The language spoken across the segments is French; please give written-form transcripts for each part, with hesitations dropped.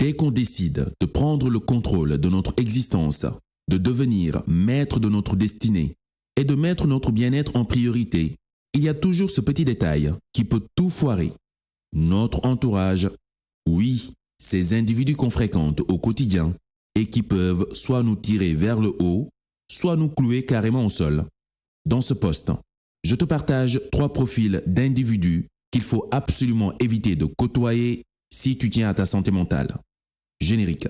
Dès qu'on décide de prendre le contrôle de notre existence, de devenir maître de notre destinée et de mettre notre bien-être en priorité, il y a toujours ce petit détail qui peut tout foirer. Notre entourage, oui, ces individus qu'on fréquente au quotidien et qui peuvent soit nous tirer vers le haut, soit nous clouer carrément au sol. Dans ce post, je te partage 3 profils d'individus qu'il faut absolument éviter de côtoyer si tu tiens à ta santé mentale. Générique.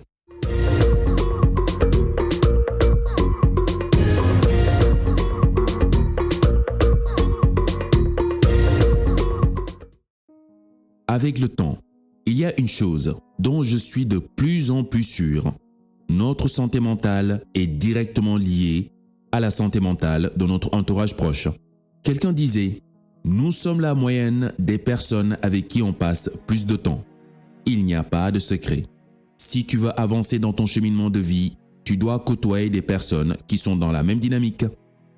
Avec le temps, il y a une chose dont je suis de plus en plus sûr. Notre santé mentale est directement liée à la santé mentale de notre entourage proche. Quelqu'un disait, nous sommes la moyenne des personnes avec qui on passe plus de temps. Il n'y a pas de secret. Si tu veux avancer dans ton cheminement de vie, tu dois côtoyer des personnes qui sont dans la même dynamique.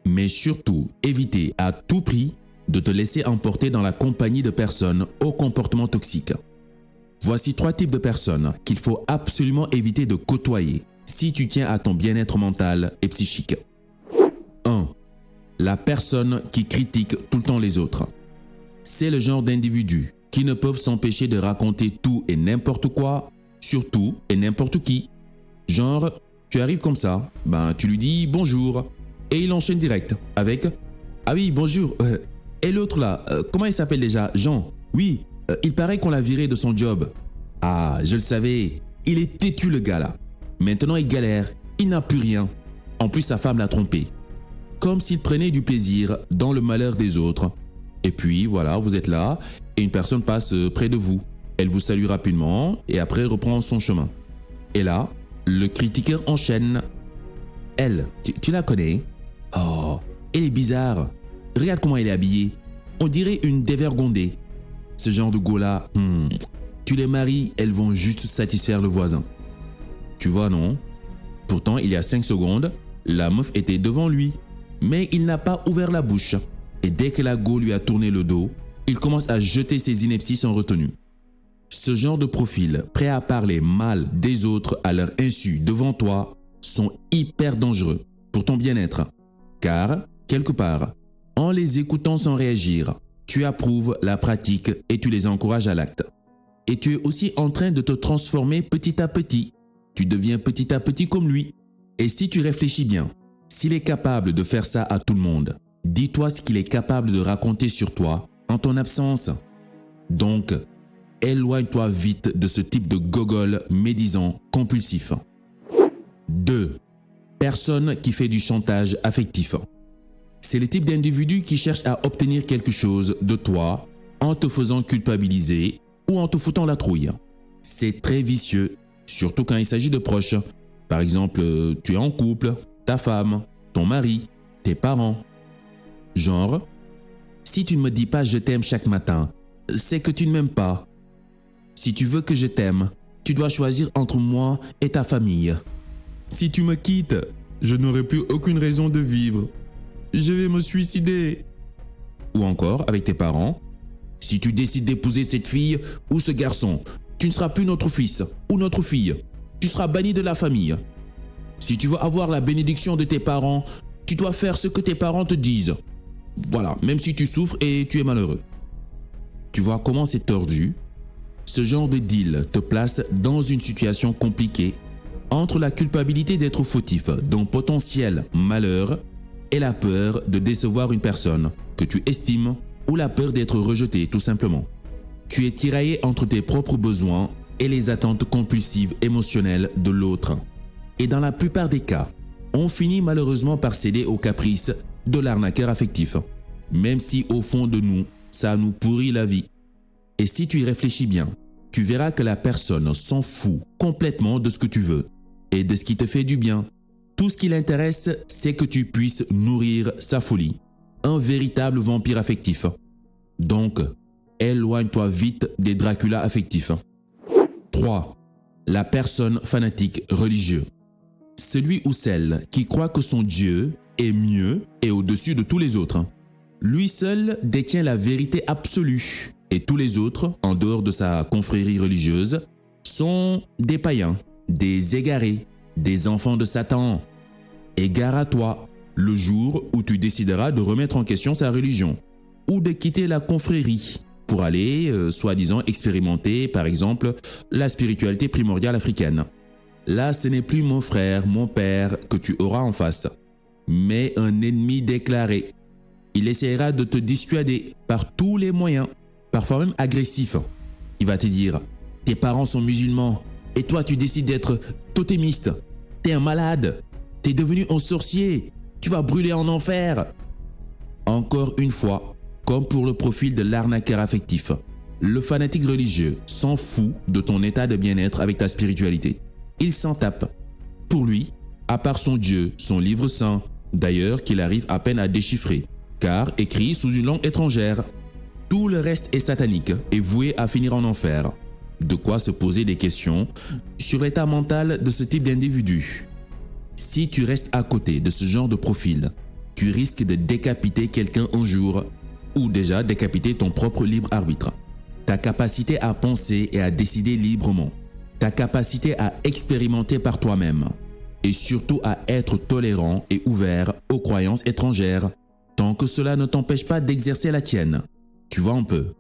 Mais surtout, éviter à tout prix de te laisser emporter dans la compagnie de personnes au comportement toxique. Voici 3 types de personnes qu'il faut absolument éviter de côtoyer si tu tiens à ton bien-être mental et psychique. 1. La personne qui critique tout le temps les autres. C'est le genre d'individus qui ne peuvent s'empêcher de raconter tout et n'importe quoi, sur tout et n'importe qui. Genre, tu arrives comme ça, tu lui dis bonjour et il enchaîne direct avec « Ah oui, bonjour, et l'autre là, comment il s'appelle déjà? Jean? Oui, il paraît qu'on l'a viré de son job. Ah, je le savais, il est têtu le gars là. Maintenant il galère, il n'a plus rien. En plus sa femme l'a trompé. » Comme s'il prenait du plaisir dans le malheur des autres. Et puis voilà, vous êtes là et une personne passe près de vous. Elle vous salue rapidement et après reprend son chemin. Et là, le critiqueur enchaîne. Elle, tu la connais? Oh, elle est bizarre. Regarde comment elle est habillée. On dirait une dévergondée. Ce genre de go-là, tu les maries, elles vont juste satisfaire le voisin. Tu vois, non? Pourtant, il y a 5 secondes, la meuf était devant lui. Mais il n'a pas ouvert la bouche. Et dès que la go lui a tourné le dos, il commence à jeter ses inepties sans retenue. Ce genre de profil, prêt à parler mal des autres à leur insu devant toi, sont hyper dangereux pour ton bien-être. Car, quelque part, en les écoutant sans réagir, tu approuves la pratique et tu les encourages à l'acte. Et tu es aussi en train de te transformer petit à petit. Tu deviens petit à petit comme lui. Et si tu réfléchis bien, s'il est capable de faire ça à tout le monde, dis-toi ce qu'il est capable de raconter sur toi en ton absence. Donc, éloigne-toi vite de ce type de gogol médisant compulsif. 2. Personne qui fait du chantage affectif. C'est le type d'individu qui cherche à obtenir quelque chose de toi en te faisant culpabiliser ou en te foutant la trouille. C'est très vicieux, surtout quand il s'agit de proches. Par exemple, tu es en couple, ta femme, ton mari, tes parents. Genre, si tu ne me dis pas je t'aime chaque matin, c'est que tu ne m'aimes pas. Si tu veux que je t'aime, tu dois choisir entre moi et ta famille. Si tu me quittes, je n'aurai plus aucune raison de vivre. Je vais me suicider. Ou encore avec tes parents, si tu décides d'épouser cette fille ou ce garçon, tu ne seras plus notre fils ou notre fille. Tu seras banni de la famille. Si tu veux avoir la bénédiction de tes parents, tu dois faire ce que tes parents te disent. Voilà, même si tu souffres et tu es malheureux. Tu vois comment c'est tordu? Ce genre de deal te place dans une situation compliquée entre la culpabilité d'être fautif d'un potentiel malheur et la peur de décevoir une personne que tu estimes ou la peur d'être rejeté tout simplement. Tu es tiraillé entre tes propres besoins et les attentes compulsives émotionnelles de l'autre. Et dans la plupart des cas, on finit malheureusement par céder aux caprices de l'arnaqueur affectif, même si au fond de nous, ça nous pourrit la vie. Et si tu y réfléchis bien, tu verras que la personne s'en fout complètement de ce que tu veux et de ce qui te fait du bien. Tout ce qui l'intéresse, c'est que tu puisses nourrir sa folie, un véritable vampire affectif. Donc, éloigne-toi vite des Dracula affectifs. 3. La personne fanatique religieux. Celui ou celle qui croit que son Dieu est mieux et au-dessus de tous les autres. Lui seul détient la vérité absolue et tous les autres, en dehors de sa confrérie religieuse, sont des païens, des égarés, des enfants de Satan. Égare à toi le jour où tu décideras de remettre en question sa religion ou de quitter la confrérie pour aller, soi-disant, expérimenter, par exemple, la spiritualité primordiale africaine. Là, ce n'est plus mon frère, mon père que tu auras en face, mais un ennemi déclaré. Il essaiera de te dissuader par tous les moyens, parfois même agressifs. Il va te dire, tes parents sont musulmans et toi tu décides d'être totémiste. T'es un malade, t'es devenu un sorcier, tu vas brûler en enfer. Encore une fois, comme pour le profil de l'arnaqueur affectif, le fanatique religieux s'en fout de ton état de bien-être avec ta spiritualité. Il s'en tape. Pour lui, à part son Dieu, son livre saint, d'ailleurs qu'il arrive à peine à déchiffrer, car écrit sous une langue étrangère, tout le reste est satanique et voué à finir en enfer. De quoi se poser des questions sur l'état mental de ce type d'individu. Si tu restes à côté de ce genre de profil, tu risques de décapiter quelqu'un un jour, ou déjà décapiter ton propre libre arbitre. Ta capacité à penser et à décider librement. Ta capacité à expérimenter par toi-même. Et surtout à être tolérant et ouvert aux croyances étrangères, tant que cela ne t'empêche pas d'exercer la tienne. Tu vois un peu.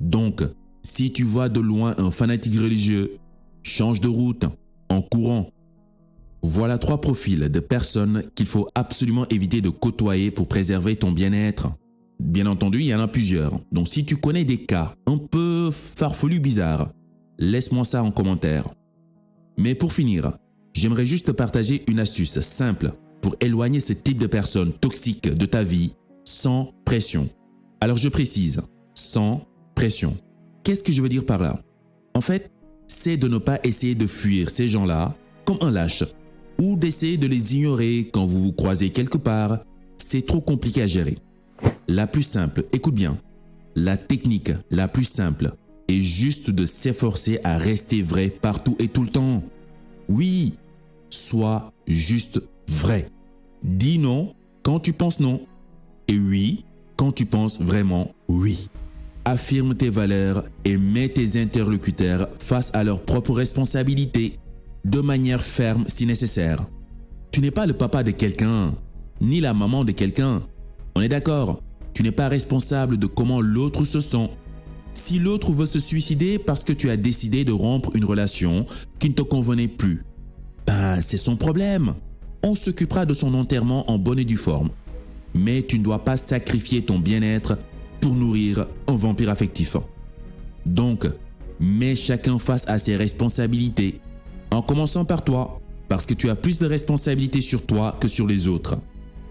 Donc, si tu vois de loin un fanatique religieux, change de route en courant. Voilà 3 profils de personnes qu'il faut absolument éviter de côtoyer pour préserver ton bien-être. Bien entendu, il y en a plusieurs. Donc si tu connais des cas un peu farfelus, bizarres, laisse-moi ça en commentaire. Mais pour finir, j'aimerais juste te partager une astuce simple pour éloigner ce type de personnes toxiques de ta vie sans pression. Alors je précise, sans pression. Qu'est-ce que je veux dire par là? En fait, c'est de ne pas essayer de fuir ces gens-là comme un lâche ou d'essayer de les ignorer quand vous vous croisez quelque part. C'est trop compliqué à gérer. La plus simple, écoute bien, la technique la plus simple est juste de s'efforcer à rester vrai partout et tout le temps. Oui, sois juste vrai. Dis non quand tu penses non et oui quand tu penses vraiment oui. Affirme tes valeurs et mets tes interlocuteurs face à leurs propres responsabilités de manière ferme si nécessaire. Tu n'es pas le papa de quelqu'un, ni la maman de quelqu'un. On est d'accord, tu n'es pas responsable de comment l'autre se sent. Si l'autre veut se suicider parce que tu as décidé de rompre une relation qui ne te convenait plus, c'est son problème. On s'occupera de son enterrement en bonne et due forme. Mais tu ne dois pas sacrifier ton bien-être pour nourrir un vampire affectif. Donc, mets chacun face à ses responsabilités, en commençant par toi, parce que tu as plus de responsabilités sur toi que sur les autres.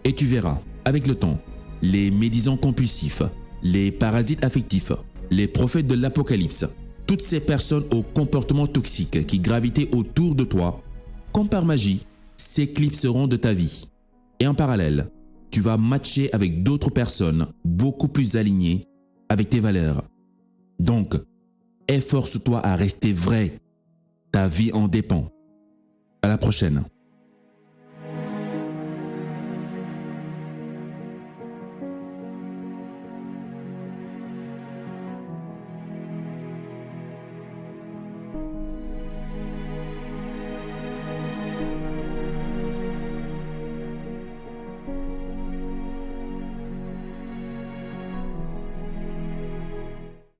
Et tu verras, avec le temps, les médisants compulsifs, les parasites affectifs, les prophètes de l'apocalypse, toutes ces personnes au comportement toxique qui gravitaient autour de toi, comme par magie, s'éclipseront de ta vie. Et en parallèle, tu vas matcher avec d'autres personnes beaucoup plus alignées avec tes valeurs. Donc, efforce-toi à rester vrai. Ta vie en dépend. À la prochaine.